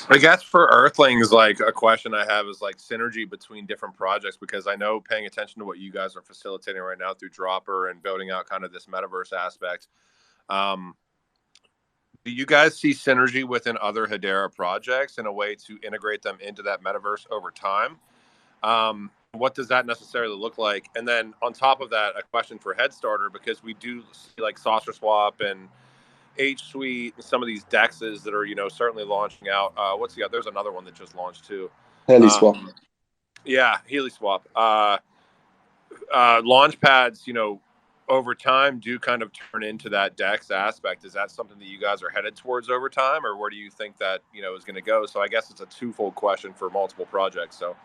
I guess for Earthlings, like a question I have is like synergy between different projects, because I know paying attention to what you guys are facilitating right now through Dropper and building out kind of this metaverse aspect. Um, do you guys see synergy within other Hedera projects in a way to integrate them into that metaverse over time? What does that necessarily look like? And then on top of that, a question for HeadStarter, because we do see like Saucer Swap and H Suite and some of these dexes that are, certainly launching out. What's the other? There's another one that just launched too. HeliSwap. Yeah, HeliSwap. Launch pads, over time do kind of turn into that dex aspect. Is that something that you guys are headed towards over time, or where do you think that, is going to go? So I guess it's a twofold question for multiple projects. So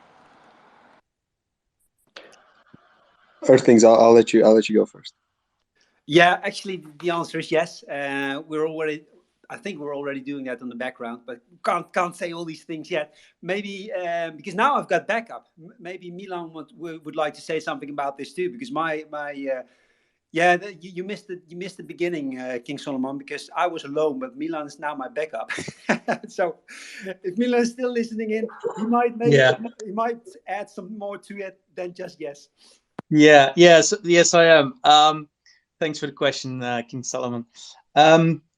Earthlings, I'll let you go first. Yeah, actually, the answer is yes. I think we're already doing that on the background, but can't say all these things yet. Maybe because now I've got backup. Maybe Milan would like to say something about this too, because you missed the beginning, King Solomon, because I was alone, but Milan is now my backup. So if Milan is still listening in, he might add some more to it than just yes. Yeah, yes, I am. Thanks for the question, King Solomon.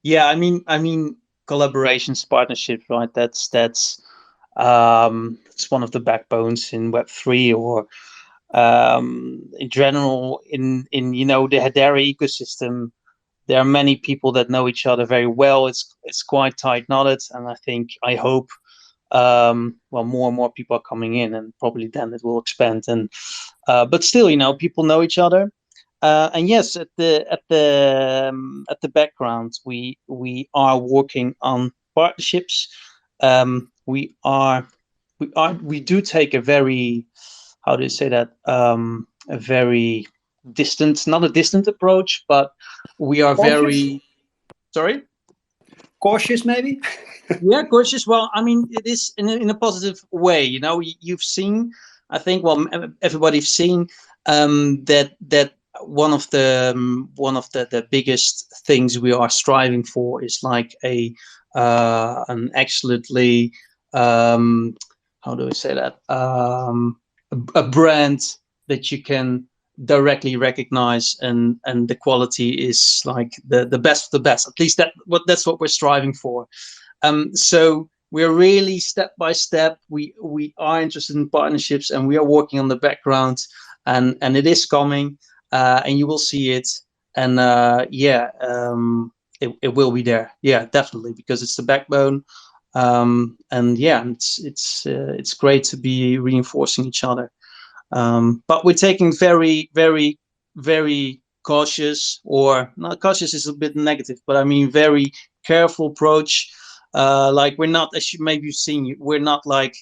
Yeah, I mean, collaborations, partnerships, right? That's it's one of the backbones in Web3, or in general in the Hedera ecosystem. There are many people that know each other very well. It's quite tight knotted, and I hope more and more people are coming in, and probably then it will expand. And but still, people know each other. And yes, at the background, we are working on partnerships. We do take a very, how do you say that? A very not a distant approach, but we are cautious? very. Sorry. Cautious, maybe. Yeah, cautious. Well, I mean, it is in a positive way. You've seen. I think. Well, everybody's seen that one of the biggest things we are striving for is like an excellently how do I say that, a brand that you can directly recognize, and the quality is like the best of the best. At least that's what we're striving for. So we're really step by step. We are interested in partnerships, and we are working on the background, and it is coming. And you will see it, and it will be there. Yeah, definitely, because it's the backbone, and yeah, it's great to be reinforcing each other. But we're taking very, very, very cautious, or not cautious is a bit negative, but I mean very careful approach. Like we're not, as you maybe you've seen, we're not like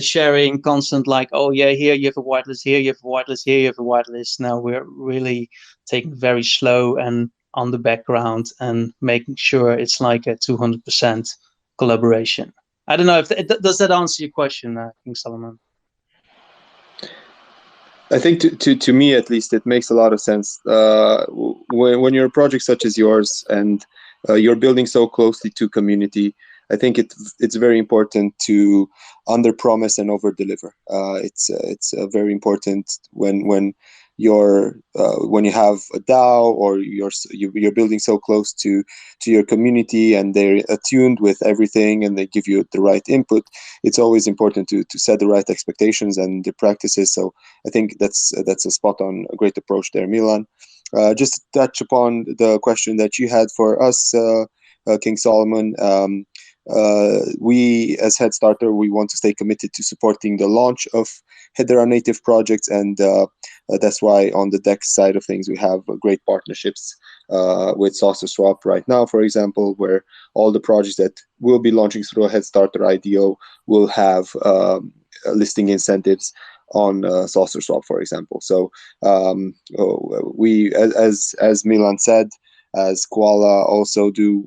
sharing constant, like, oh yeah, here you have a whitelist, here you have a whitelist, here you have a whitelist. No, we're really taking very slow and on the background, and making sure it's like a 200% collaboration. I don't know if does that answer your question, King Solomon? I think to me at least, it makes a lot of sense. When you're a project such as yours, and you're building so closely to community, I think it's very important to under promise and over deliver. It's very important when you have a DAO, or you're building so close to your community, and they're attuned with everything, and they give you the right input. It's always important to set the right expectations and the practices. So I think that's a spot on, a great approach there, Milan. Just to touch upon the question that you had for us, King Solomon. We, as HeadStarter, we want to stay committed to supporting the launch of Hedera native projects, and that's why on the DEX side of things, we have great partnerships with Saucer Swap right now, for example, where all the projects that will be launching through a HeadStarter IDO will have listing incentives on Saucer Swap, for example. So we, as Milan said, as Koala also do,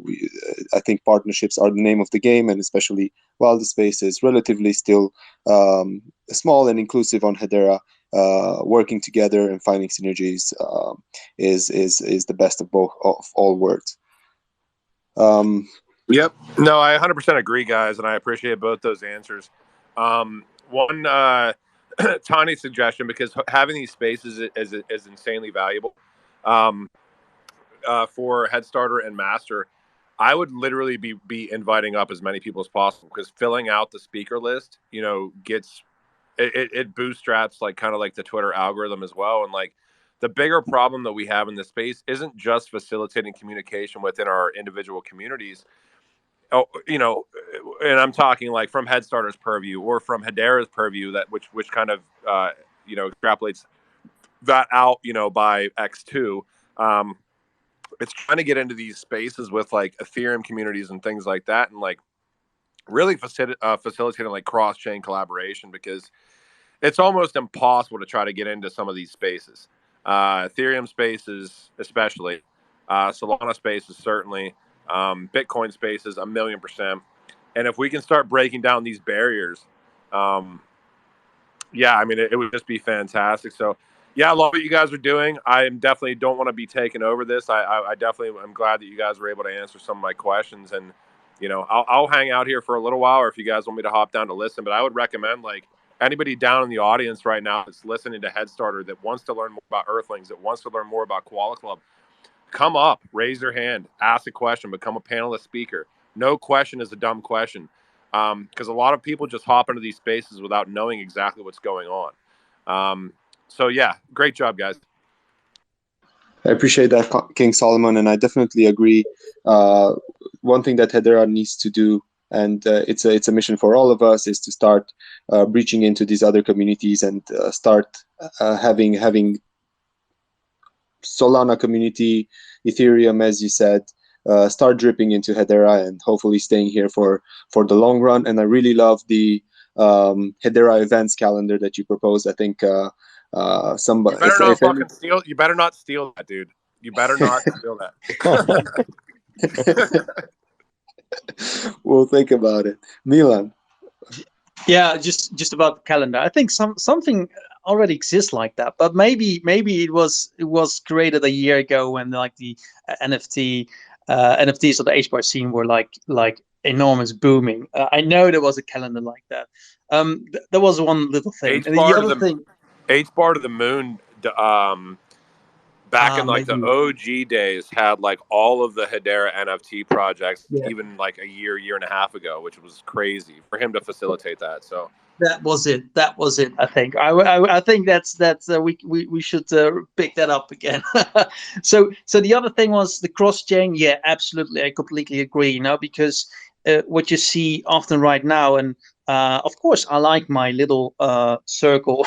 I think partnerships are the name of the game, and especially while the space is relatively still small and inclusive on Hedera, working together and finding synergies is the best of all worlds. Yep. No, I 100% agree, guys, and I appreciate both those answers. One tiny suggestion, because having these spaces is insanely valuable um, for HeadStarter and Master. I would literally be inviting up as many people as possible, because filling out the speaker list, gets it bootstraps like kind of like the Twitter algorithm as well. And like the bigger problem that we have in this space isn't just facilitating communication within our individual communities. Oh, and I'm talking like from HeadStarter's purview or from Hedera's purview, that which kind of extrapolates that out, by X2. Um, it's trying to get into these spaces with like Ethereum communities and things like that, and like really facilitating like cross-chain collaboration, because it's almost impossible to try to get into some of these spaces. Ethereum spaces, especially, Solana spaces, certainly, Bitcoin spaces, 1,000,000%. And if we can start breaking down these barriers, yeah, I mean, it would just be fantastic. So, yeah, I love what you guys are doing. I am definitely don't want to be taking over this. I definitely am glad that you guys were able to answer some of my questions. And, I'll hang out here for a little while, or if you guys want me to hop down to listen. But I would recommend, like, anybody down in the audience right now that's listening to HeadStarter, that wants to learn more about Earthlings, that wants to learn more about Koala Klub, come up, raise your hand, ask a question, become a panelist speaker. No question is a dumb question, because a lot of people just hop into these spaces without knowing exactly what's going on. So yeah, great job, guys. I appreciate that, King Solomon, and I definitely agree. One thing that Hedera needs to do, and it's a mission for all of us, is to start breaching into these other communities and start having Solana community, Ethereum, as you said, start dripping into Hedera and hopefully staying here for the long run. And I really love the Hedera events calendar that you proposed. I think somebody. You better not fucking steal. You better not steal that, dude. You better not steal that. We'll think about it. Milan. Yeah, just about the calendar. I think something already exists like that, but maybe it was created a year ago when like the NFTs of the HBAR scene were like enormous booming. I know there was a calendar like that. There was one little thing. And the other thing, HBAR to the moon. Back in like maybe. the OG days, had like all of the Hedera NFT projects, even like a year and a half ago, which was crazy for him to facilitate that. So that was it. I think. I think that's we should pick that up again. So the other thing was the cross chain. Yeah, absolutely. I completely agree. Because what you see often right now, and of course, I like my little circle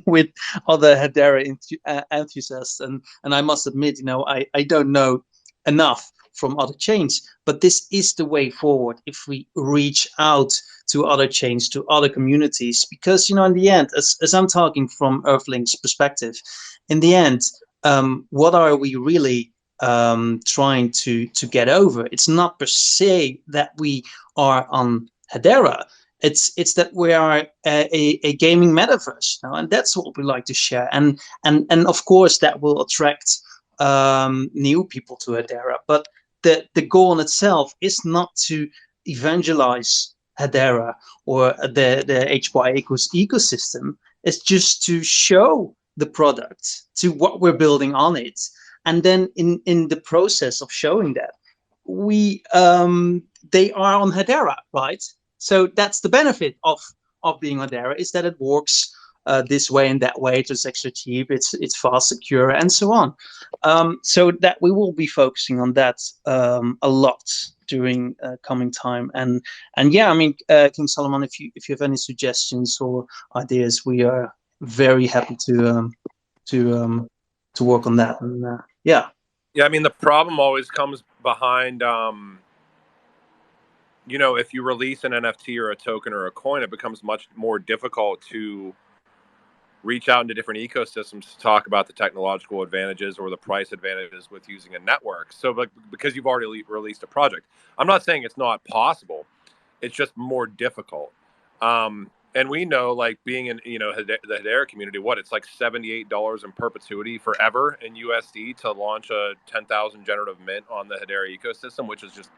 with other Hedera enthusiasts, and I must admit, I don't know enough from other chains, but this is the way forward if we reach out to other chains, to other communities, because in the end, as I'm talking from Earthlings' perspective, in the end, what are we really trying to get over? It's not per se that we are on Hedera. It's that we are a gaming metaverse, and that's what we like to share. And of course that will attract new people to Hedera. But the goal in itself is not to evangelize Hedera or the HY ecosystem. It's just to show the product, to what we're building on it. And then in the process of showing that, they are on Hedera, right? So that's the benefit of being on Hedera, is that it works this way and that way. It's extra cheap, it's fast, secure, and so on. So that we will be focusing on that a lot during coming time. And yeah, I mean, King Solomon, if you have any suggestions or ideas, we are very happy to work on that. And yeah. I mean, the problem always comes behind. If you release an NFT or a token or a coin, it becomes much more difficult to reach out into different ecosystems to talk about the technological advantages or the price advantages with using a network. So, but because you've already released a project, I'm not saying it's not possible. It's just more difficult. And And we know, like, being in, you know, the Hedera community, what, it's like $78 in perpetuity forever in USD to launch a 10,000 generative mint on the Hedera ecosystem, which is just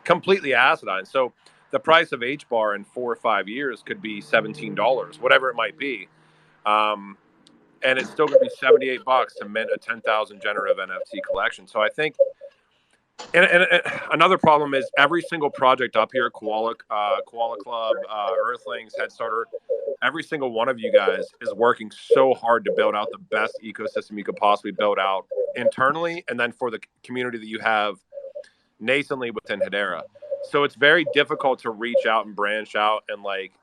completely asinine. So the price of HBAR in 4 or 5 years could be $17, whatever it might be. And it's still going to be $78 to mint a 10,000 generative NFT collection. So I think, and another problem is every single project up here, KoalaKlub, Earthlings, HeadStarter, every single one of you guys is working so hard to build out the best ecosystem you could possibly build out internally, and then for the community that you have nascently within Hedera. So it's very difficult to reach out and branch out and like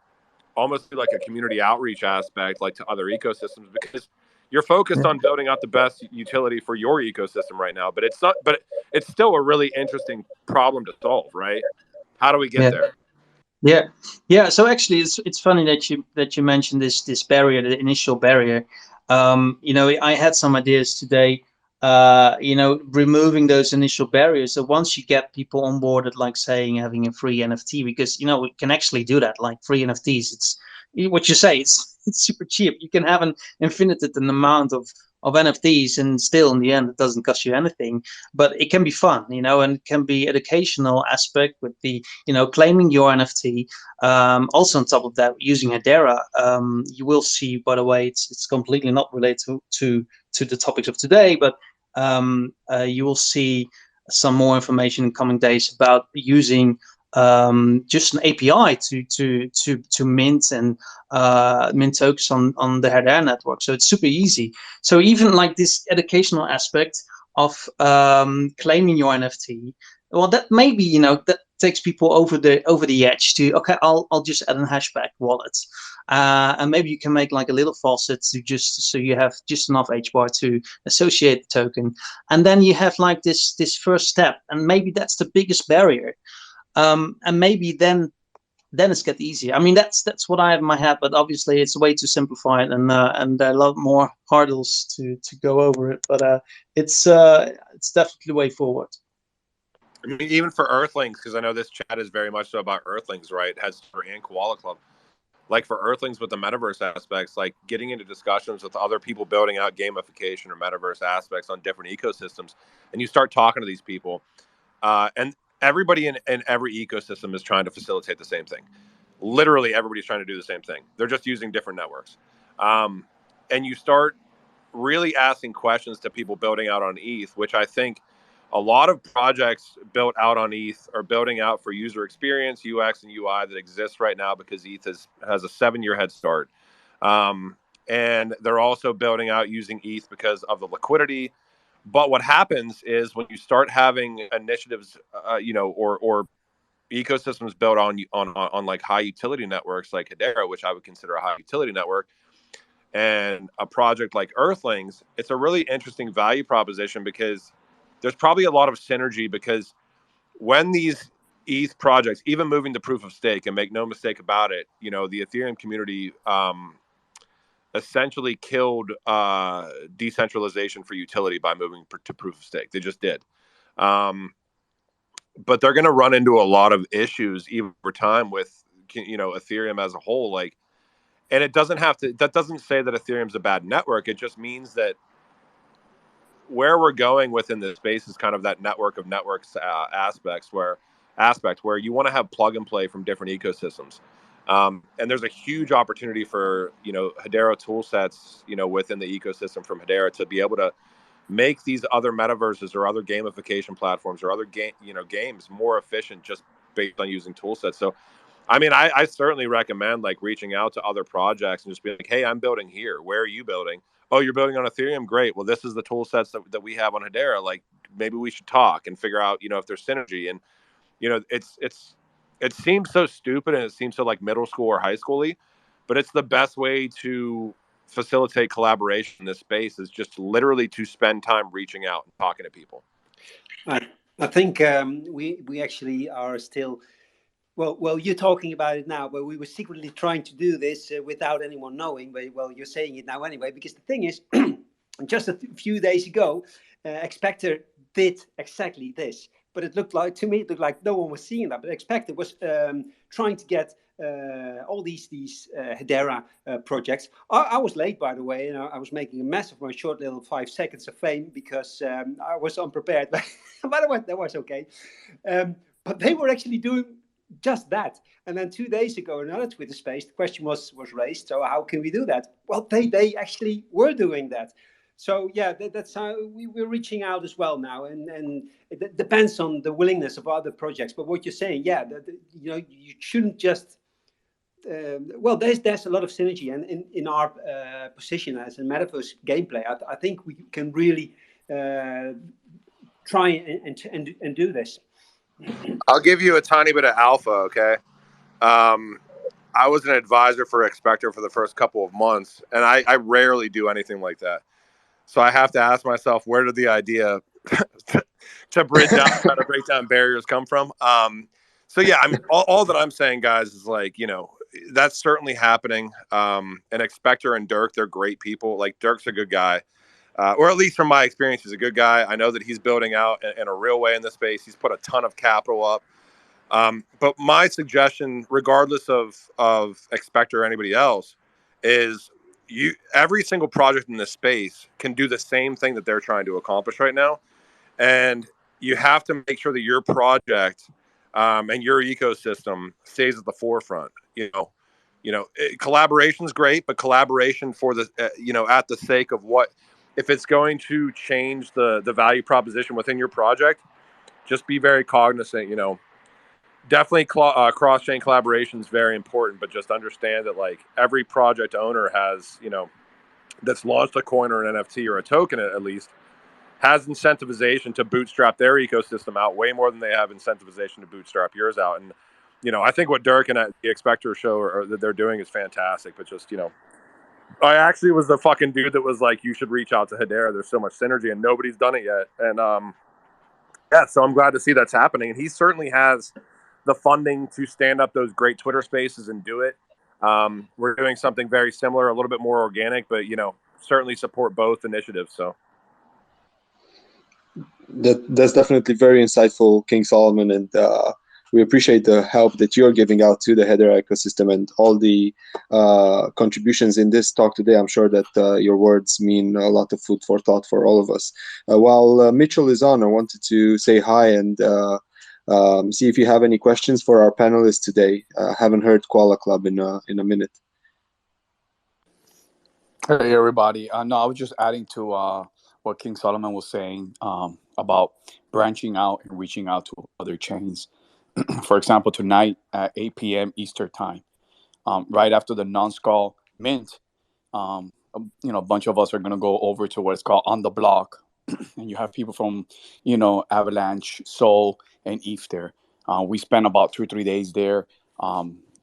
almost do like a community outreach aspect, like to other ecosystems, because you're focused on building out the best utility for your ecosystem right now. But it's not. But it's still a really interesting problem to solve, right? How do we get there? Yeah. So actually, it's funny that you mentioned this barrier, the initial barrier. You know, I had some ideas today. You know, removing those initial barriers. So once you get people onboarded, like saying having a free NFT, because you know we can actually do that, like free NFTs. It's what you say. It's super cheap. You can have an infinite amount of NFTs, and still in the end it doesn't cost you anything. But it can be fun, you know, and it can be educational aspect with the, you know, claiming your NFT. Also on top of that, using Hedera, you will see. By the way, it's completely not related to the topics of today, but you will see some more information in coming days about using just an API to mint and mint tokens on the Hedera network. So it's super easy. So even like this educational aspect of claiming your NFT, well, that maybe, you know, that takes people over the edge to, okay, I'll just add a hashback wallet, and maybe you can make like a little faucet to just so you have just enough HBAR to associate the token, and then you have like this first step, and maybe that's the biggest barrier. And maybe then it's get easier. I mean, that's what I have in my head, but obviously it's a way to simplify it, and there are a lot more hurdles to go over it. But it's definitely the way forward. I mean, even for Earthlings, because I know this chat is very much so about Earthlings, right? HeadStarter and Koala Klub. Like for Earthlings with the metaverse aspects, like getting into discussions with other people building out gamification or metaverse aspects on different ecosystems, and you start talking to these people, and everybody in every ecosystem is trying to facilitate the same thing. Literally, everybody's trying to do the same thing. They're just using different networks, and you start really asking questions to people building out on ETH, which I think a lot of projects built out on ETH are building out for user experience, UX, and UI that exists right now because ETH has a 7-year head start. And they're also building out using ETH because of the liquidity. But what happens is when you start having initiatives, you know, or ecosystems built on like high utility networks like Hedera, which I would consider a high utility network, and a project like Earthlings, it's a really interesting value proposition because there's probably a lot of synergy, because when these ETH projects, even moving to proof of stake, and make no mistake about it, you know, the Ethereum community essentially killed decentralization for utility by moving to proof of stake. They just did. But they're going to run into a lot of issues even over time with, you know, Ethereum as a whole. Like, and it doesn't have to, that doesn't say that Ethereum's a bad network. It just means that where we're going within this space is kind of that network of networks aspect where you want to have plug and play from different ecosystems. And there's a huge opportunity for, you know, Hedera tool sets, you know, within the ecosystem from Hedera to be able to make these other metaverses or other gamification platforms or other games more efficient just based on using tool sets. So, I mean, I certainly recommend like reaching out to other projects and just be like, hey, I'm building here. Where are you building? Oh, you're building on Ethereum? Great. Well, this is the tool sets that we have on Hedera. Like, maybe we should talk and figure out, you know, if there's synergy. And, you know, it seems so stupid and it seems so like middle school or high schooly, but it's the best way to facilitate collaboration in this space, is just literally to spend time reaching out and talking to people. I think we actually are still, well, you're talking about it now, but we were secretly trying to do this without anyone knowing. But well, you're saying it now anyway, because the thing is, just a few days ago, Expector did exactly this. but it looked like, to me, it looked like no one was seeing that. But Expector was trying to get all these Hedera projects. I was late, by the way, and I was making a mess of my short little 5 seconds of fame because I was unprepared. But that was okay. But they were actually doing just that. And then 2 days ago, another Twitter space, the question was raised. So how can we do that? Well, they actually were doing that. So yeah, that's how we're reaching out as well now, and it depends on the willingness of other projects. But what you're saying, yeah, you shouldn't just. Well, there's a lot of synergy, and in our position as a metaverse gameplay, I think we can really try and do this. I'll give you a tiny bit of alpha, okay? I was an advisor for Expector for the first couple of months, and I rarely do anything like that. So I have to ask myself, where did the idea to break down barriers come from? So yeah, I mean, all that I'm saying, guys, is like, that's certainly happening. And Expector and Dirk, they're great people. Like, Dirk's a good guy. Or at least from my experience, he's a good guy. I know that he's building out in a real way in this space. He's put a ton of capital up. But my suggestion, regardless of Expector or anybody else, is every single project in this space can do the same thing that they're trying to accomplish right now. And you have to make sure that your project and your ecosystem stays at the forefront. Collaboration is great, but collaboration for the, at the sake of what, if it's going to change the value proposition within your project, just be very cognizant, definitely cross-chain collaboration is very important, but just understand that like every project owner has, that's launched a coin or an NFT or a token at least, has incentivization to bootstrap their ecosystem out way more than they have incentivization to bootstrap yours out. And, I think what Dirk and the Expector show or that they're doing is fantastic, but just, I actually was the fucking dude that was like, you should reach out to Hedera. There's so much synergy and nobody's done it yet. And, yeah, so I'm glad to see that's happening. And he certainly has the funding to stand up those great Twitter spaces and do it. We're doing something very similar, a little bit more organic, but, certainly support both initiatives. So that's definitely very insightful, King Solomon, and we appreciate the help that you're giving out to the Hedera ecosystem and all the contributions in this talk today. I'm sure that your words mean a lot of food for thought for all of us. While Mitchell is on, I wanted to say hi and see if you have any questions for our panelists today. Haven't heard Koala Klub in a minute. Hey everybody! No, I was just adding to what King Solomon was saying about branching out and reaching out to other chains. For example, tonight at 8 p.m. Eastern time, right after the non-skull mint, a bunch of us are going to go over to what is called On the Block, and you have people from, Avalanche, Soul, and Eve there. We spent about 2 or 3 days there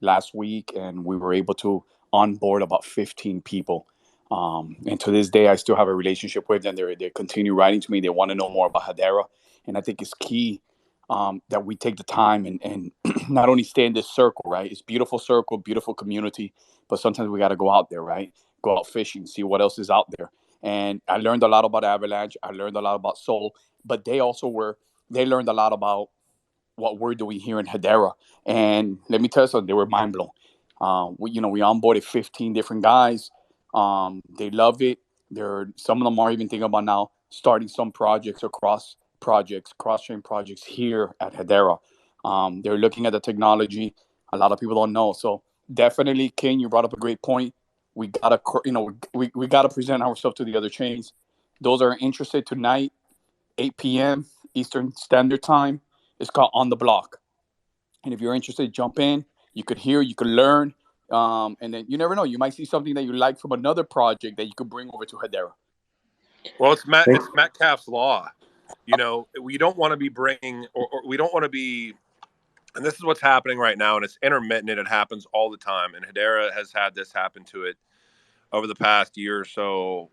last week, and we were able to onboard about 15 people. And to this day, I still have a relationship with them. They continue writing to me. They want to know more about Hedera. And I think it's key that we take the time and not only stay in this circle, right? It's beautiful circle, beautiful community, but sometimes we got to go out there, right? Go out fishing, see what else is out there. And I learned a lot about Avalanche. I learned a lot about Soul, but they learned a lot about what we're doing here in Hedera. And let me tell you something, they were mind blown. We onboarded 15 different guys. They love it. Some of them are even thinking about now starting some projects or cross-chain projects here at Hedera. They're looking at the technology. A lot of people don't know. So definitely, King, you brought up a great point. We gotta, we gotta present ourselves to the other chains. Those are interested tonight, 8 p.m. Eastern Standard Time. It's called On the Block. And if you're interested, jump in. You could hear, you could learn. And then you never know. You might see something that you like from another project that you could bring over to Hedera. Well, it's Metcalfe's law. We don't want to be bringing, or we don't want to be, and this is what's happening right now, and it's intermittent, and it happens all the time. And Hedera has had this happen to it over the past year or so.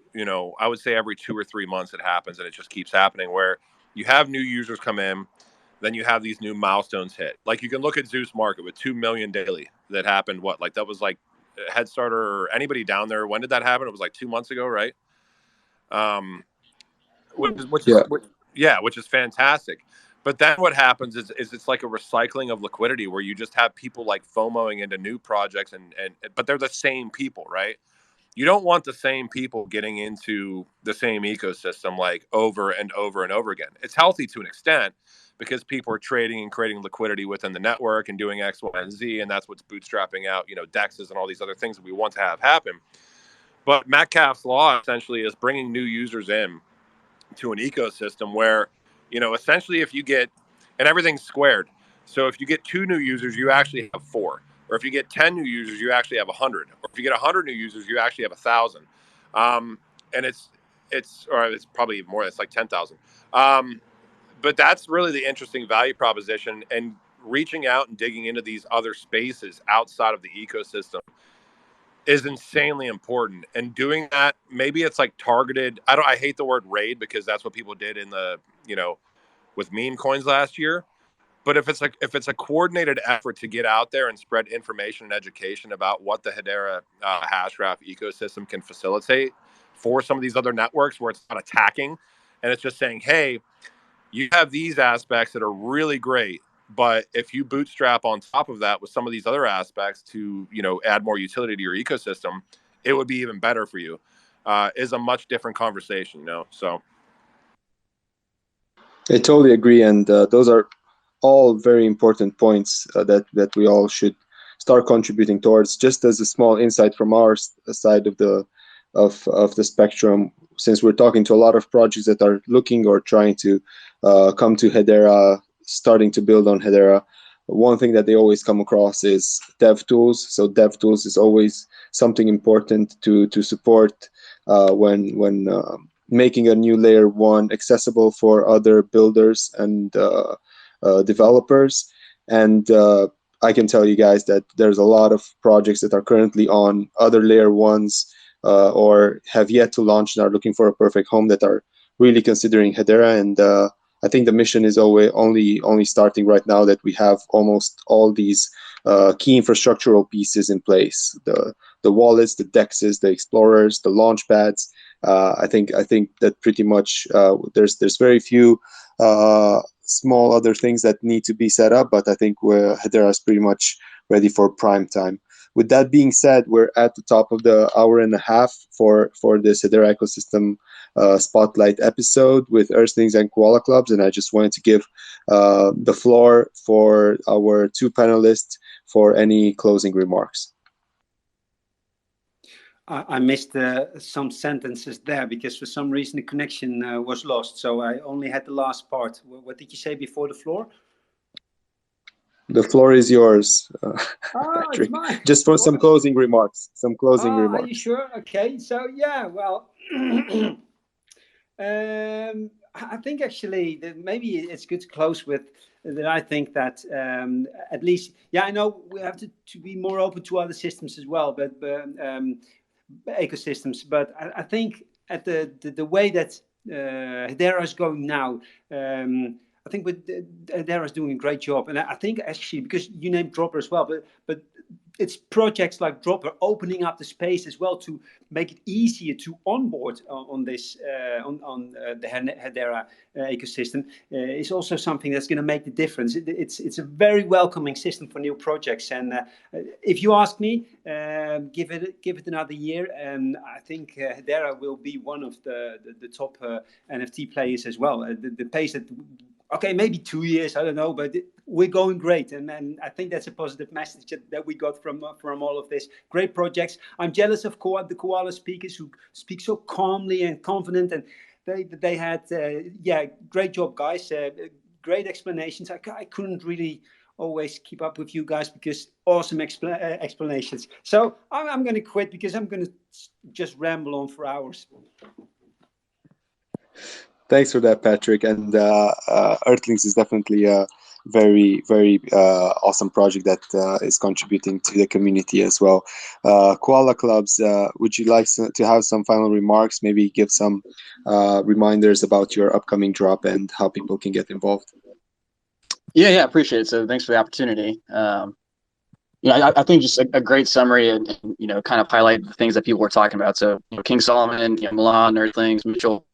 I would say every 2 or 3 months it happens, and it just keeps happening where you have new users come in, then you have these new milestones hit. Like you can look at Zeus Market with 2 million daily that happened. That was like HeadStarter or anybody down there. When did that happen? It was like 2 months ago, right? Which is fantastic. But then what happens is it's like a recycling of liquidity where you just have people like FOMOing into new projects but they're the same people, right? You don't want the same people getting into the same ecosystem like over and over and over again. It's healthy to an extent because people are trading and creating liquidity within the network and doing X, Y, and Z, and that's what's bootstrapping out, DEXs and all these other things that we want to have happen. But Metcalfe's law essentially is bringing new users in to an ecosystem where, essentially if you get, and everything's squared. So if you get 2 new users, you actually have 4. Or if you get 10 new users, you actually have 100. Or if you get 100 new users, you actually have 1,000. And it's probably even more. It's like 10,000. But that's really the interesting value proposition, and reaching out and digging into these other spaces outside of the ecosystem is insanely important. And doing that, maybe it's like targeted. I hate the word raid because that's what people did in the, with meme coins last year. But if it's a coordinated effort to get out there and spread information and education about what the Hedera Hashgraph ecosystem can facilitate for some of these other networks where it's not attacking, and it's just saying, hey, you have these aspects that are really great, but if you bootstrap on top of that with some of these other aspects to, add more utility to your ecosystem, it would be even better for you, is a much different conversation, So I totally agree, and those are all very important points that we all should start contributing towards. Just as a small insight from our side of the spectrum, since we're talking to a lot of projects that are looking or trying to come to Hedera, starting to build on Hedera, one thing that they always come across is dev tools. So dev tools is always something important to support when making a new layer 1 accessible for other builders and developers. And I can tell you guys that there's a lot of projects that are currently on other layer 1s or have yet to launch and are looking for a perfect home that are really considering Hedera. And I think the mission is only starting right now that we have almost all these key infrastructural pieces in place: the wallets, the dexes, the explorers, the launch pads. I think that pretty much there's very few small other things that need to be set up, but I think Hedera is pretty much ready for prime time. With that being said, we're at the top of the hour and a half for this Hedera Ecosystem Spotlight episode with Earthlings and Koala Klubs, and I just wanted to give the floor for our 2 panelists for any closing remarks. I missed some sentences there because for some reason the connection was lost. So I only had the last part. What did you say before the floor? The floor is yours, Patrick. It's mine. Just for some closing remarks. Are you sure? Okay. So yeah, well, I think actually that maybe it's good to close with that. I think that at least, I know we have to be more open to other systems as well, but ecosystems. But I think at the way that Hedera is going now, I think Hedera is doing a great job. And I think actually, because you named Dropper as well, but it's projects like Dropper opening up the space as well to make it easier to onboard on this on the Hedera ecosystem is also something that's going to make the difference. It's a very welcoming system for new projects, and if you ask me, give it another year, and I think Hedera will be one of the top NFT players as well. The pace that. Okay, maybe 2 years, I don't know, but we're going great. And I think that's a positive message that we got from all of this. Great projects. I'm jealous of the Koala speakers who speak so calmly and confident. And they had, great job, guys. Great explanations. I couldn't really always keep up with you guys because awesome explanations. So I'm going to quit because I'm going to just ramble on for hours. Thanks for that, Patrick. And Earthlings is definitely a very, very awesome project that is contributing to the community as well. Koala Klubs, would you like to have some final remarks? Maybe give some reminders about your upcoming drop and how people can get involved. Yeah, appreciate it. So thanks for the opportunity. I think just a great summary and kind of highlight the things that people were talking about. So King Solomon, Milan, Earthlings, Mitchell.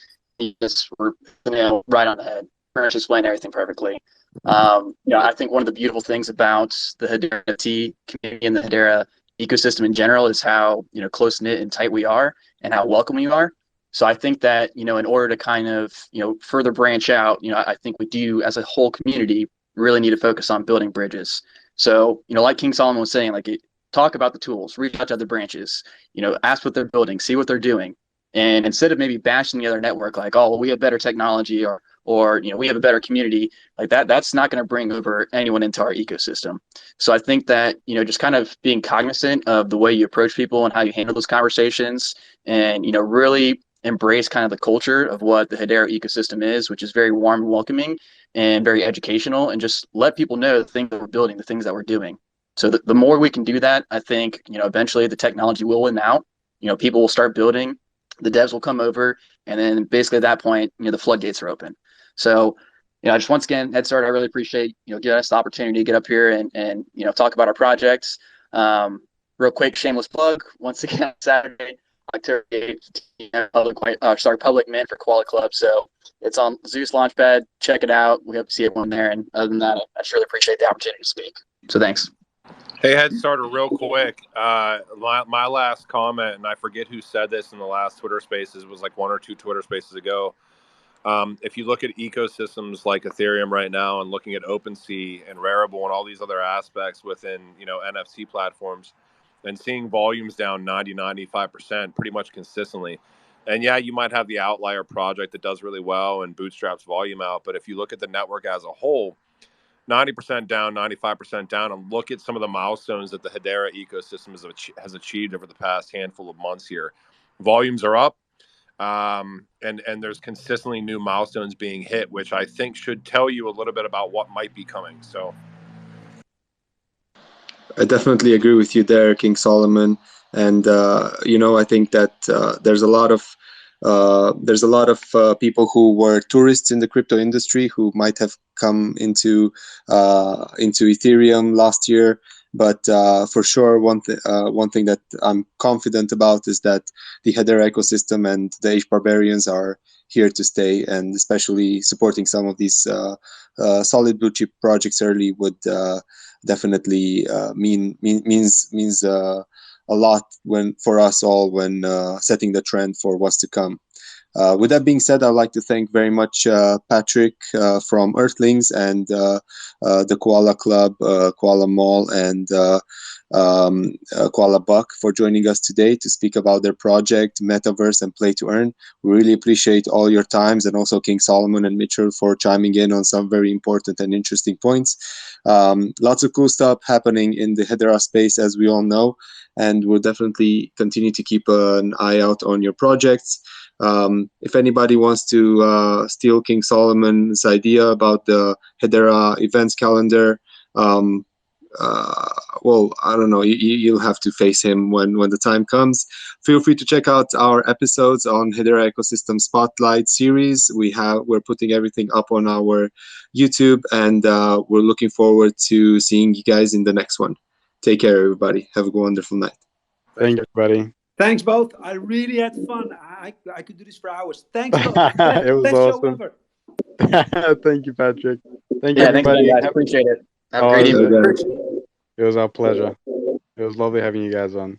Just were right on the head. much explained everything perfectly. I think one of the beautiful things about the Hedera NFT community and the Hedera ecosystem in general is how close knit and tight we are, and how welcoming we are. So I think that in order to kind of further branch out, I think we do as a whole community really need to focus on building bridges. So like King Solomon was saying, like talk about the tools, reach out to other branches, ask what they're building, see what they're doing, and instead of maybe bashing the other network, like, oh well, we have better technology, or we have a better community, like that's not going to bring over anyone into our ecosystem. So I think that just kind of being cognizant of the way you approach people and how you handle those conversations, and really embrace kind of the culture of what the Hedera ecosystem is, which is very warm and welcoming and very educational, and just let people know the things that we're building, the things that we're doing. So the more we can do that, I think eventually the technology will win out. People will start building, the devs will come over, and then basically at that point, the floodgates are open. So, just once again, HeadStarter, I really appreciate giving us the opportunity to get up here and talk about our projects. Real quick, shameless plug. Once again, Saturday, October 8th, public mint for Koala Klub. So it's on Zeus Launchpad. Check it out. We hope to see everyone there. And other than that, I just really appreciate the opportunity to speak. So thanks. Hey, HeadStarter, real quick. My last comment, and I forget who said this in the last Twitter Spaces, was like 1 or 2 Twitter Spaces ago. If you look at ecosystems like Ethereum right now, and looking at OpenSea and Rarible and all these other aspects within NFC platforms, and seeing volumes down 90-95% pretty much consistently. And yeah, you might have the outlier project that does really well and bootstraps volume out, but if you look at the network as a whole, 90% down, 95% down, and look at some of the milestones that the Hedera ecosystem has achieved over the past handful of months here. Volumes are up, and there's consistently new milestones being hit, which I think should tell you a little bit about what might be coming. So I definitely agree with you there, King Solomon. And I think that there's a lot of people who were tourists in the crypto industry who might have come into Ethereum last year. But for sure, one thing that I'm confident about is that the Hedera ecosystem and the H Barbarians are here to stay, and especially supporting some of these solid blue chip projects early would definitely means a lot for us all when setting the trend for what's to come. With that being said, I'd like to thank very much Patrick from Earthlings and the Koala Klub, Koala Mall, and Koala Buck for joining us today to speak about their project, Metaverse and Play to Earn. We really appreciate all your times, and also King Solomon and Mitchell for chiming in on some very important and interesting points. Lots of cool stuff happening in the Hedera space, as we all know, and we'll definitely continue to keep an eye out on your projects. If anybody wants to steal King Solomon's idea about the Hedera events calendar, well, I don't know, you'll have to face him when the time comes. Feel free to check out our episodes on Hedera Ecosystem Spotlight series. We're putting everything up on our YouTube, and we're looking forward to seeing you guys in the next one. Take care, everybody. Have a wonderful night. Thank you, buddy. Thanks both. I really had fun. I could do this for hours. Thanks both. It was awesome. Thank you, Patrick. Thank you, everybody. Thanks, guys. Appreciate it. Have a great evening. It was our pleasure. It was lovely having you guys on.